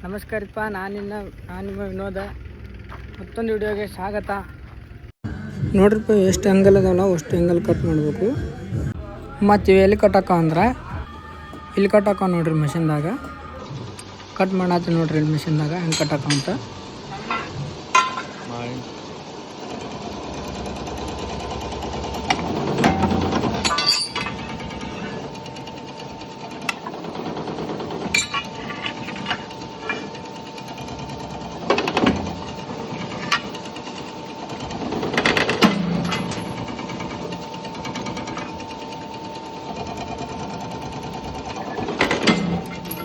ನಮಸ್ಕಾರಪ್ಪ, ನಾನು ನಿಮ್ಮ ವಿನೋದ. ಮತ್ತೊಂದು ವಿಡಿಯೋಗೆ ಸ್ವಾಗತ. ನೋಡ್ರಿಪ್ಪ, ಎಷ್ಟು ಆ್ಯಂಗಲ್ ಅದಾವಲ್ಲ ಅಷ್ಟು ಆ್ಯಂಗಲ್ ಕಟ್ ಮಾಡಬೇಕು. ಮತ್ತು ಇವು ಎಲ್ಲಿ ಕಟ್ಟಾಕ ಅಂದ್ರೆ ಇಲ್ಲಿ ಕಟ್ಟಾಕ ನೋಡ್ರಿ, ಮಿಷಿನ್ದಾಗ ಕಟ್ ಮಾಡತ್ತಿ ನೋಡ್ರಿ. ಇಲ್ಲಿ ಮಿಷಿನ್ದಾಗ ಹೆಂಗೆ ಕಟ್ಟಾಕ ಅಂತ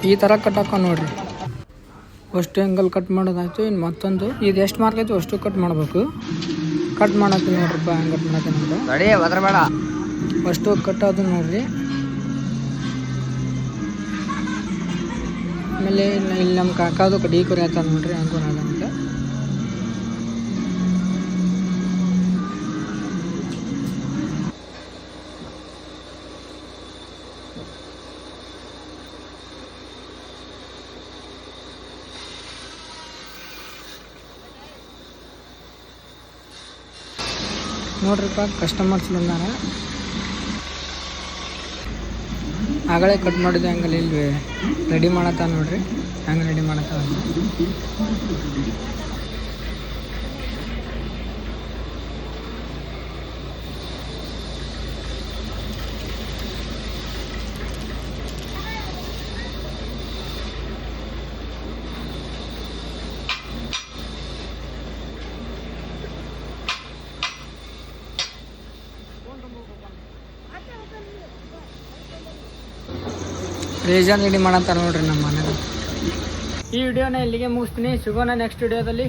ಈ ಥರ ಕಟ್ಟಾಕ ನೋಡ್ರಿ. ಅಷ್ಟು ಆ್ಯಂಗಲ್ ಕಟ್ ಮಾಡೋದಾಯ್ತು. ಇನ್ನು ಮತ್ತೊಂದು ಇದು ಎಷ್ಟು ಮಾರ್ಕ್ ಆಯ್ತು ಅಷ್ಟು ಕಟ್ ಮಾಡಬೇಕು. ಕಟ್ ಮಾಡತ್ತೀವಿ ನೋಡ್ರಿಪ್ಪ, ಹೆಂಗೆ ಕಟ್ ಮಾಡತ್ತೀನಿ ಅಂತ ಅಷ್ಟು ಕಟ್ಟೋದು ನೋಡ್ರಿ. ಆಮೇಲೆ ಇಲ್ಲಿ ನಮ್ಮ ಕಾಕಾದು ಕಡಿ ಕುರಿ ಆಯ್ತದ ನೋಡ್ರಿ, ಹೆಂಗೆ ಅಂತ. ನೋಡ್ರಿಪ್ಪ, ಕಸ್ಟಮರ್ಸ್ ಬಂದಾರ. ಆಗಲೇ ಕಟ್ ಮಾಡಿದ್ದು ಹಂಗಲ್ಲಿ ಇಲ್ಲಿ ರೆಡಿ ಮಾಡತ್ತ ನೋಡ್ರಿ, ಹೆಂಗೆ ರೆಡಿ ಮಾಡತ್ತ. ರೇಜನ್ ರೆಡಿ ಮಾಡಂತಾರ ನೋಡ್ರಿ ನಮ್ಮ ಮನೆಗೆ. ಈ ವಿಡಿಯೋನ ಇಲ್ಲಿಗೆ ಮುಗಿಸ್ತೀನಿ. ಸಿಗೋಣ ನೆಕ್ಸ್ಟ್ ವಿಡಿಯೋದಲ್ಲಿ.